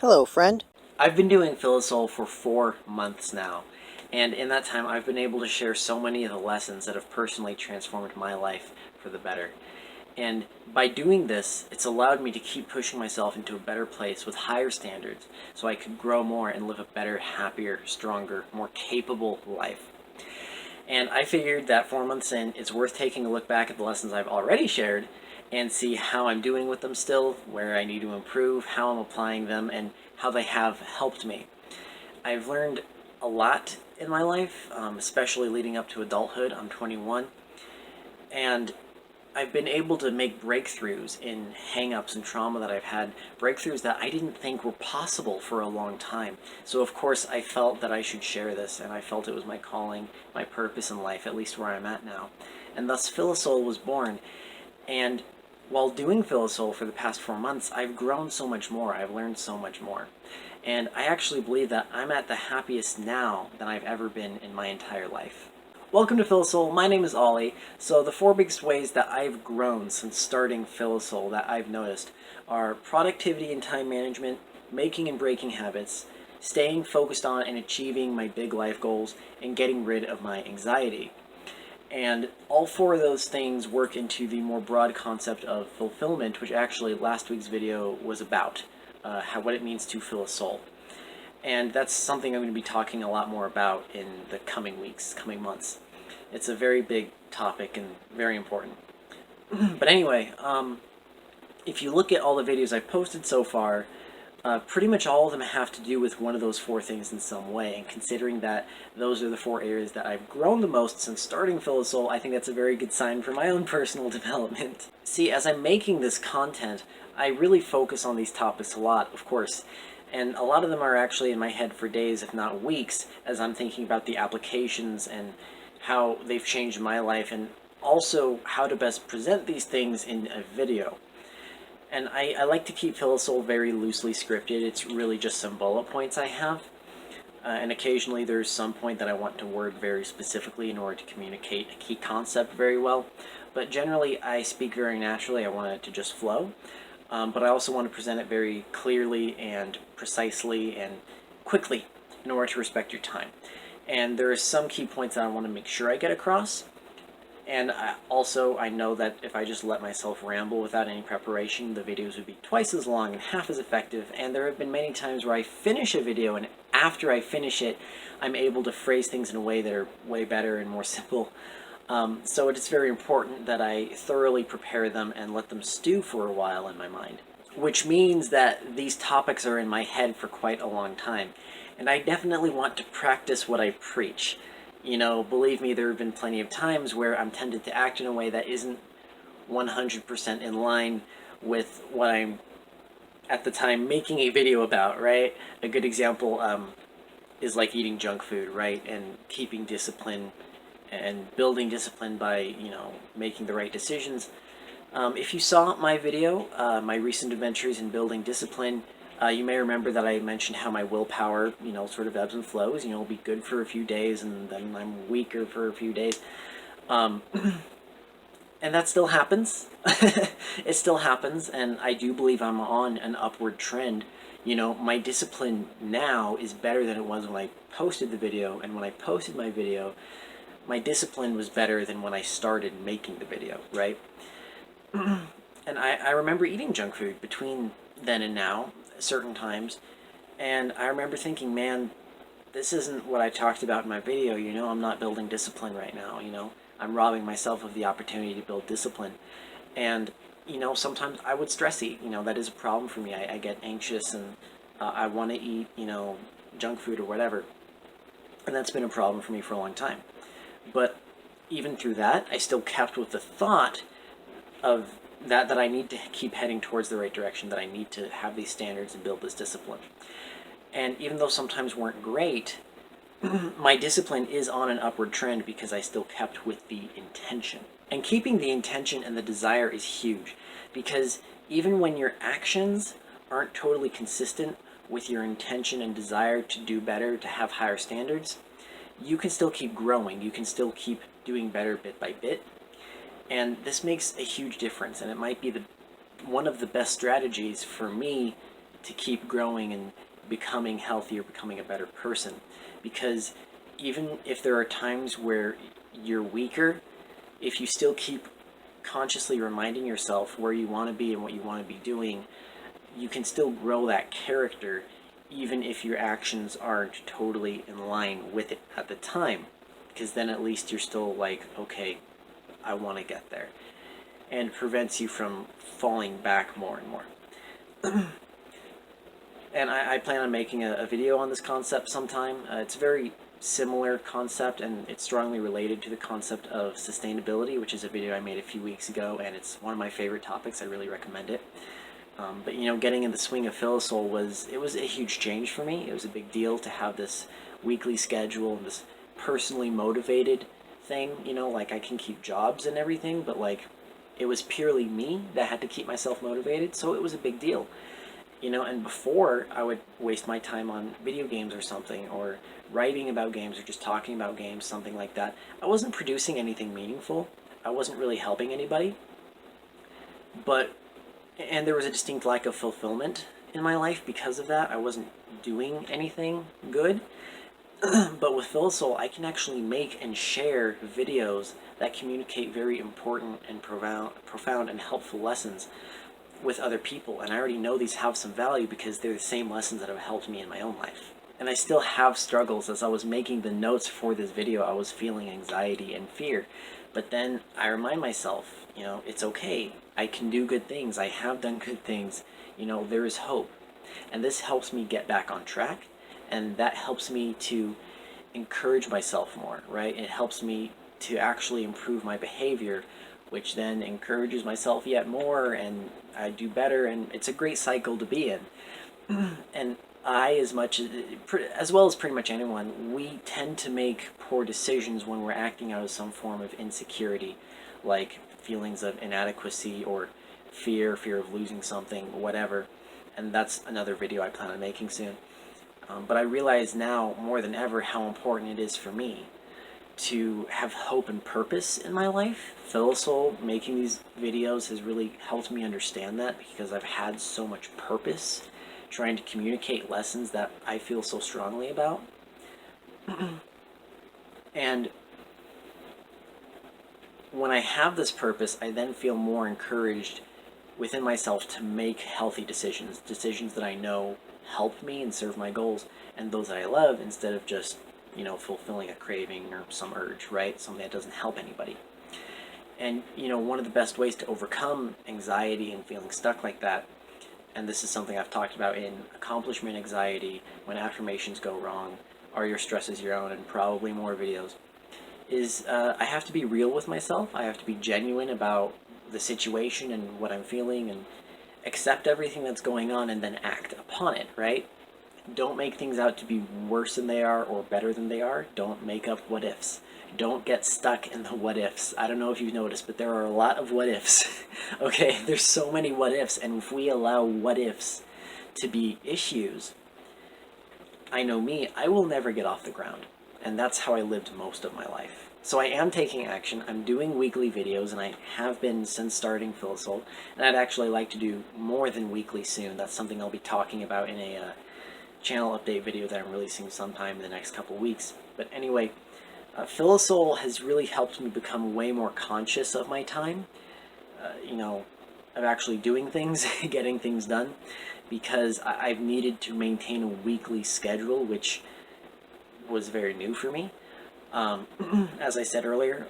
Hello, friend. I've been doing Philosol for 4 months now, and in that time I've been able to share so many of the lessons that have personally transformed my life for the better. And by doing this, it's allowed me to keep pushing myself into a better place with higher standards so I could grow more and live a better, happier, stronger, more capable life. And I figured that 4 months in, it's worth taking a look back at the lessons I've already shared and see how I'm doing with them still, where I need to improve, how I'm applying them, and how they have helped me. I've learned a lot in my life, especially leading up to adulthood. I'm 21, and I've been able to make breakthroughs in hang-ups and trauma that I've had, breakthroughs that I didn't think were possible for a long time. So of course I felt that I should share this, and I felt it was my calling, my purpose in life, at least where I'm at now. And thus Philosol was born. And while doing Philosol for the past 4 months, I've grown so much more, I've learned so much more. And I actually believe that I'm at the happiest now than I've ever been in my entire life. Welcome to Philosol. My name is Ollie. So the four biggest ways that I've grown since starting Philosol that I've noticed are productivity and time management, making and breaking habits, staying focused on and achieving my big life goals, and getting rid of my anxiety. And all four of those things work into the more broad concept of fulfillment, which actually last week's video was about, what it means to fill a soul. And that's something I'm going to be talking a lot more about in the coming weeks, coming months. It's a very big topic and very important. But anyway, if you look at all the videos I've posted so far, pretty much all of them have to do with one of those four things in some way, and considering that those are the four areas that I've grown the most since starting Philosol, I think that's a very good sign for my own personal development. See, as I'm making this content, I really focus on these topics a lot, of course, and a lot of them are actually in my head for days, if not weeks, as I'm thinking about the applications and how they've changed my life, and also how to best present these things in a video. And I like to keep Philosol very loosely scripted. It's really just some bullet points I have. And occasionally there's some point that I want to word very specifically in order to communicate a key concept very well. But generally I speak very naturally. I want it to just flow. But I also want to present it very clearly and precisely and quickly in order to respect your time. And there are some key points that I want to make sure I get across. And I know that if I just let myself ramble without any preparation, the videos would be twice as long and half as effective. And there have been many times where I finish a video, and after I finish it, I'm able to phrase things in a way that are way better and more simple. So it's very important that I thoroughly prepare them and let them stew for a while in my mind. Which means that these topics are in my head for quite a long time. And I definitely want to practice what I preach. You know, believe me, there have been plenty of times where I'm tempted to act in a way that isn't 100% in line with what I'm, at the time, making a video about, right? A good example is like eating junk food, right? And keeping discipline and building discipline by, making the right decisions. If you saw my video, my recent adventures in building discipline, you may remember that I mentioned how my willpower, sort of ebbs and flows. It'll be good for a few days, and then I'm weaker for a few days. And that still happens. It still happens, and I do believe I'm on an upward trend. My discipline now is better than it was when I posted the video, and when I posted my video, my discipline was better than when I started making the video, right? And I remember eating junk food between then and now, certain times, and I remember thinking, man, this isn't what I talked about in my video. I'm not building discipline right now. I'm robbing myself of the opportunity to build discipline. And sometimes I would stress eat. That is a problem for me. I get anxious, and I want to eat junk food or whatever, and that's been a problem for me for a long time. But even through that, I still kept with the thought of that I need to keep heading towards the right direction, that I need to have these standards and build this discipline. And even though sometimes weren't great, my discipline is on an upward trend because I still kept with the intention. And keeping the intention and the desire is huge, because even when your actions aren't totally consistent with your intention and desire to do better, to have higher standards, you can still keep growing. You can still keep doing better bit by bit. And this makes a huge difference, and it might be one of the best strategies for me to keep growing and becoming healthier, becoming a better person. Because even if there are times where you're weaker, if you still keep consciously reminding yourself where you want to be and what you want to be doing, you can still grow that character even if your actions aren't totally in line with it at the time. Because then at least you're still like, okay, I want to get there. And it prevents you from falling back more and more. And I plan on making a video on this concept sometime. It's a very similar concept, and it's strongly related to the concept of sustainability, which is a video I made a few weeks ago, and it's one of my favorite topics. I really recommend it. But you know, getting in the swing of Philosol was a huge change for me. It was a big deal to have this weekly schedule and this personally motivated thing. You know, like I can keep jobs and everything, but like it was purely me that had to keep myself motivated, so it was a big deal. You know, and before I would waste my time on video games or something, or writing about games, or just talking about games, something like that. I wasn't producing anything meaningful. I wasn't really helping anybody. And there was a distinct lack of fulfillment in my life because of that. I wasn't doing anything good. But with Philosol, I can actually make and share videos that communicate very important and profound and helpful lessons with other people, and I already know these have some value because they're the same lessons that have helped me in my own life. And I still have struggles. As I was making the notes for this video, I was feeling anxiety and fear, but then I remind myself, you know, it's okay, I can do good things, I have done good things, you know, there is hope. And this helps me get back on track, and that helps me to encourage myself more, right? It helps me to actually improve my behavior, which then encourages myself yet more, and I do better, and it's a great cycle to be in. And as well as pretty much anyone, we tend to make poor decisions when we're acting out of some form of insecurity, like feelings of inadequacy or fear of losing something, whatever. And that's another video I plan on making soon. But I realize now more than ever how important it is for me to have hope and purpose in my life. Philosol, making these videos, has really helped me understand that, because I've had so much purpose trying to communicate lessons that I feel so strongly about. And when I have this purpose, I then feel more encouraged within myself to make healthy decisions that I know help me and serve my goals, and those that I love, instead of just, you know, fulfilling a craving or some urge, right? Something that doesn't help anybody. And, you know, one of the best ways to overcome anxiety and feeling stuck like that, and this is something I've talked about in accomplishment anxiety, when affirmations go wrong, are your stresses your own, and probably more videos, is I have to be real with myself. I have to be genuine about the situation and what I'm feeling, and accept everything that's going on, and then act upon it, right? Don't make things out to be worse than they are or better than they are. Don't make up what ifs. Don't get stuck in the what ifs. I don't know if you've noticed, but there are a lot of what ifs. Okay, there's so many what ifs, and if we allow what ifs to be issues, I know me, I will never get off the ground. And that's how I lived most of my life. So I am taking action. I'm doing weekly videos, and I have been since starting Philosol. And I'd actually like to do more than weekly soon. That's something I'll be talking about in a channel update video that I'm releasing sometime in the next couple weeks. But anyway, Philosol has really helped me become way more conscious of my time, you know, of actually doing things, getting things done, because I've needed to maintain a weekly schedule, which was very new for me, as I said earlier.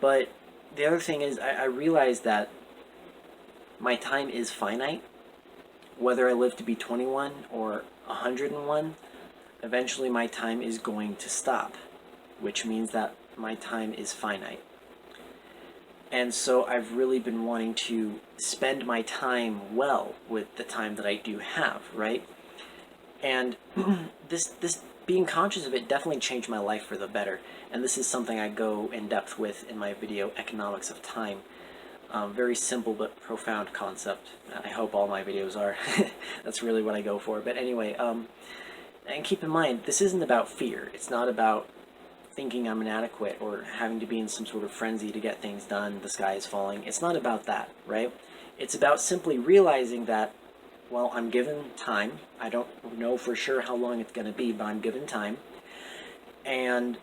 But the other thing is, I realized that my time is finite. Whether I live to be 21 or 101, eventually my time is going to stop, which means that my time is finite. And so I've really been wanting to spend my time well with the time that I do have, right? And this being conscious of it definitely changed my life for the better. And this is something I go in depth with in my video, Economics of Time. Very simple but profound concept. I hope all my videos are. That's really what I go for. But anyway, and keep in mind, this isn't about fear. It's not about thinking I'm inadequate or having to be in some sort of frenzy to get things done, the sky is falling. It's not about that, right? It's about simply realizing that Well, I'm given time. I don't know for sure how long it's going to be, but I'm given time. And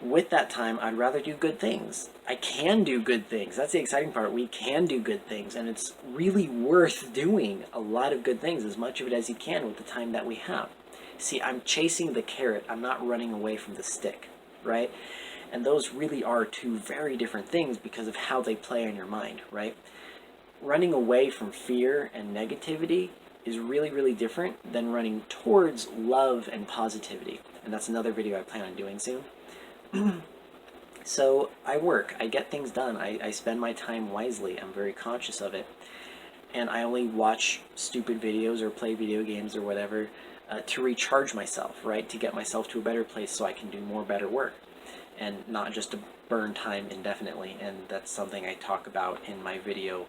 with that time, I'd rather do good things. I can do good things. That's the exciting part. We can do good things, and it's really worth doing a lot of good things, as much of it as you can with the time that we have. See, I'm chasing the carrot. I'm not running away from the stick, right? And those really are two very different things because of how they play on your mind, right? Running away from fear and negativity is really, really different than running towards love and positivity. And that's another video I plan on doing soon. So I work, I get things done, I spend my time wisely, I'm very conscious of it, and I only watch stupid videos or play video games or whatever to recharge myself, right? To get myself to a better place so I can do more better work and not just to burn time indefinitely. And that's something I talk about in my video,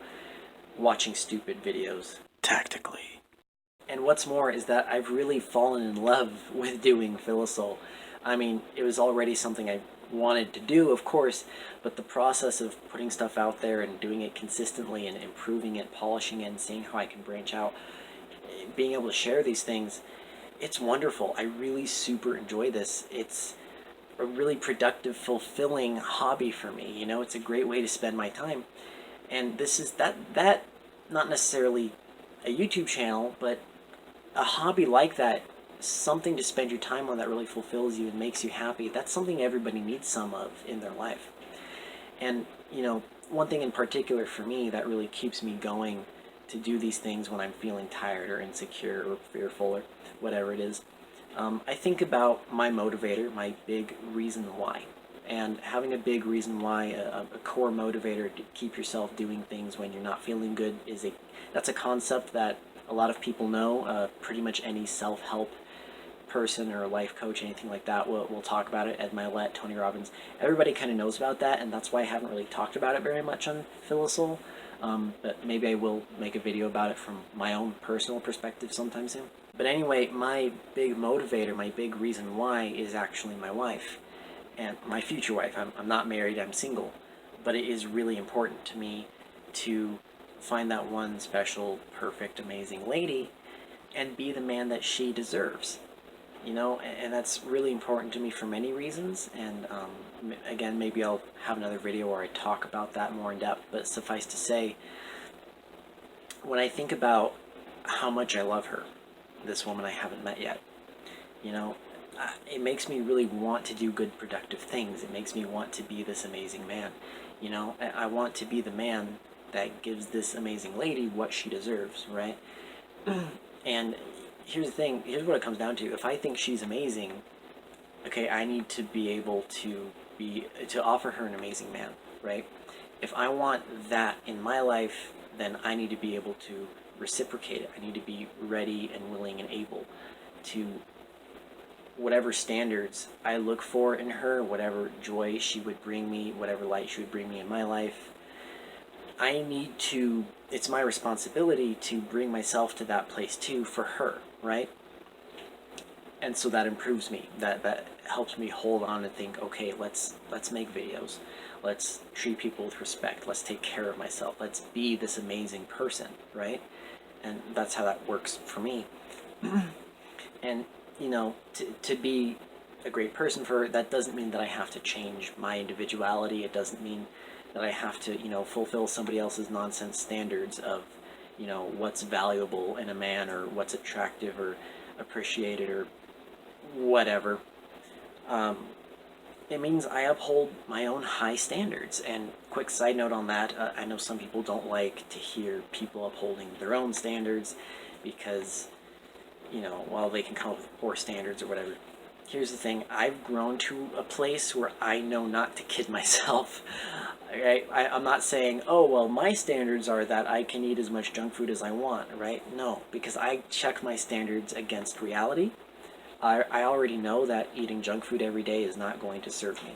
watching stupid videos tactically. And what's more is that I've really fallen in love with doing Philosol. I mean, it was already something I wanted to do, of course, but the process of putting stuff out there and doing it consistently and improving it, polishing it, and seeing how I can branch out, being able to share these things, it's wonderful. I really super enjoy this. It's a really productive, fulfilling hobby for me. You know, it's a great way to spend my time. And this is that not necessarily a YouTube channel, but a hobby like that, something to spend your time on that really fulfills you and makes you happy, that's something everybody needs some of in their life. And, you know, one thing in particular for me that really keeps me going to do these things when I'm feeling tired or insecure or fearful or whatever it is, I think about my motivator, my big reason why. And having a big reason why, a core motivator to keep yourself doing things when you're not feeling good, that's a concept that a lot of people know. Pretty much any self-help person or a life coach, anything like that, will talk about it. Ed Milet, Tony Robbins, everybody kind of knows about that, and that's why I haven't really talked about it very much on Philosol. But maybe I will make a video about it from my own personal perspective sometime soon. But anyway, my big motivator, my big reason why is actually my wife, and my future wife. I'm not married, I'm single, but it is really important to me to find that one special, perfect, amazing lady and be the man that she deserves. You know, and that's really important to me for many reasons, and again, maybe I'll have another video where I talk about that more in depth, but suffice to say, when I think about how much I love her, this woman I haven't met yet, you know, it makes me really want to do good, productive things. It makes me want to be this amazing man. You know, I want to be the man that gives this amazing lady what she deserves, right? And here's the thing, here's what it comes down to. If I think she's amazing, okay, I need to be able to offer her an amazing man, right? If I want that in my life, then I need to be able to reciprocate it. I need to be ready and willing and able to, whatever standards I look for in her, whatever joy she would bring me, whatever light she would bring me in my life, it's my responsibility to bring myself to that place too for her, right? And so that improves me. That helps me hold on and think, okay, let's make videos. Let's treat people with respect. Let's take care of myself. Let's be this amazing person, right? And that's how that works for me. And, you know, to be a great person for her, that doesn't mean that I have to change my individuality. It doesn't mean that I have to, you know, fulfill somebody else's nonsense standards of, you know, what's valuable in a man or what's attractive or appreciated or whatever. It means I uphold my own high standards. And quick side note on that, I know some people don't like to hear people upholding their own standards because, you know, well, they can come up with poor standards or whatever. Here's the thing, I've grown to a place where I know not to kid myself. Right? I'm not saying, oh, well, my standards are that I can eat as much junk food as I want, right? No, because I check my standards against reality. I already know that eating junk food every day is not going to serve me.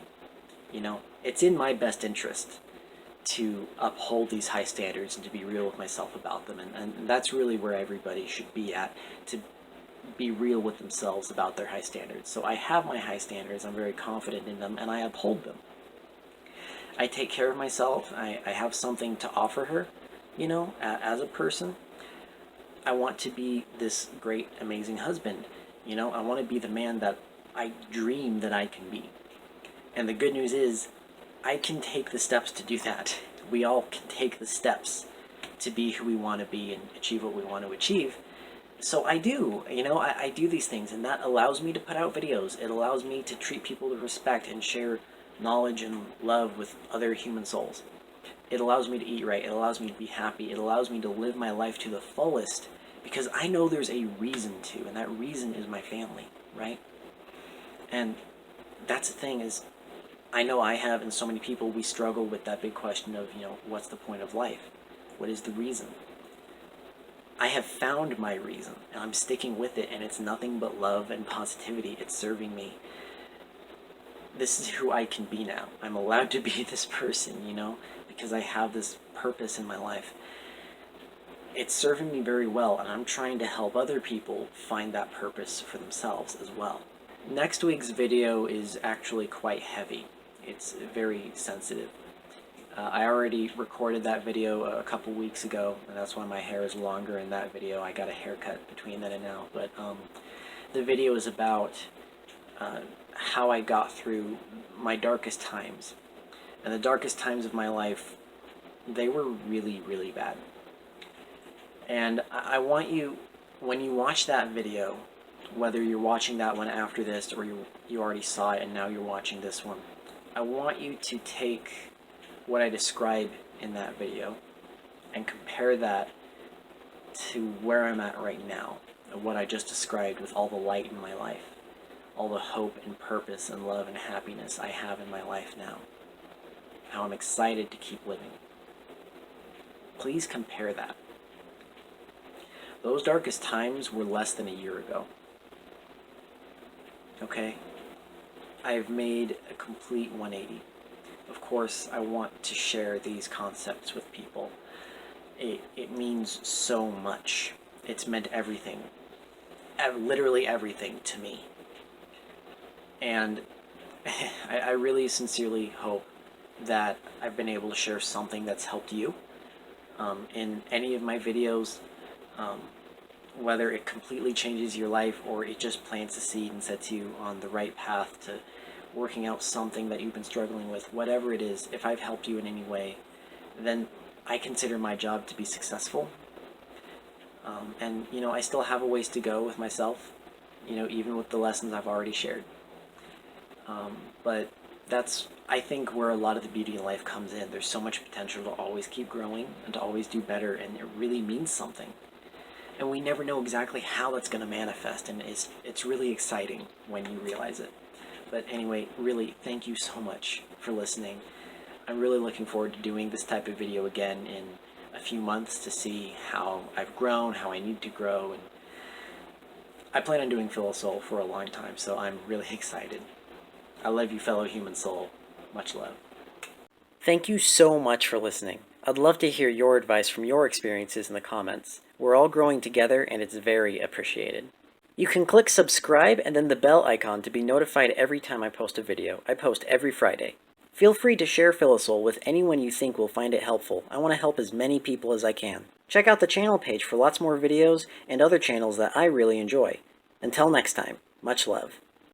You know, it's in my best interest to uphold these high standards and to be real with myself about them. And that's really where everybody should be at, to be real with themselves about their high standards. So I have my high standards, I'm very confident in them, and I uphold them. I take care of myself, I have something to offer her, you know, as a person. I want to be this great, amazing husband. You know, I want to be the man that I dream that I can be. And the good news is, I can take the steps to do that. We all can take the steps to be who we want to be and achieve what we want to achieve. So I do, I do these things, and that allows me to put out videos. It allows me to treat people with respect and share knowledge and love with other human souls. It allows me to eat right. It allows me to be happy. It allows me to live my life to the fullest because I know there's a reason to, and that reason is my family, right? And that's the thing is, I know I have, and so many people, we struggle with that big question of, what's the point of life? What is the reason? I have found my reason, and I'm sticking with it, and it's nothing but love and positivity. It's serving me. This is who I can be now. I'm allowed to be this person, because I have this purpose in my life. It's serving me very well, and I'm trying to help other people find that purpose for themselves as well. Next week's video is actually quite heavy. It's very sensitive. I already recorded that video a couple weeks ago, and that's why my hair is longer in that video. I got a haircut between then and now, but the video is about how I got through my darkest times. And the darkest times of my life, they were really, really bad. And I want you, when you watch that video, whether you're watching that one after this or you already saw it and now you're watching this one, I want you to take what I describe in that video and compare that to where I'm at right now and what I just described with all the light in my life, all the hope and purpose and love and happiness I have in my life now, how I'm excited to keep living. Please compare that. Those darkest times were less than a year ago. Okay? I've made a complete 180. Of course, I want to share these concepts with people. It means so much. It's meant everything. Literally everything to me. And I really sincerely hope that I've been able to share something that's helped you. In any of my videos, whether it completely changes your life or it just plants a seed and sets you on the right path to working out something that you've been struggling with, whatever it is, if I've helped you in any way, then I consider my job to be successful. And, I still have a ways to go with myself, even with the lessons I've already shared. But that's, I think, where a lot of the beauty in life comes in. There's so much potential to always keep growing and to always do better, and it really means something. And we never know exactly how that's going to manifest, and it's really exciting when you realize it. But anyway, really, thank you so much for listening. I'm really looking forward to doing this type of video again in a few months to see how I've grown, how I need to grow, and I plan on doing Phil Soul for a long time, so I'm really excited. I love you, fellow human soul. Much love. Thank you so much for listening. I'd love to hear your advice from your experiences in the comments. We're all growing together, and it's very appreciated. You can click subscribe and then the bell icon to be notified every time I post a video. I post every Friday. Feel free to share Philosoul with anyone you think will find it helpful. I want to help as many people as I can. Check out the channel page for lots more videos and other channels that I really enjoy. Until next time, much love.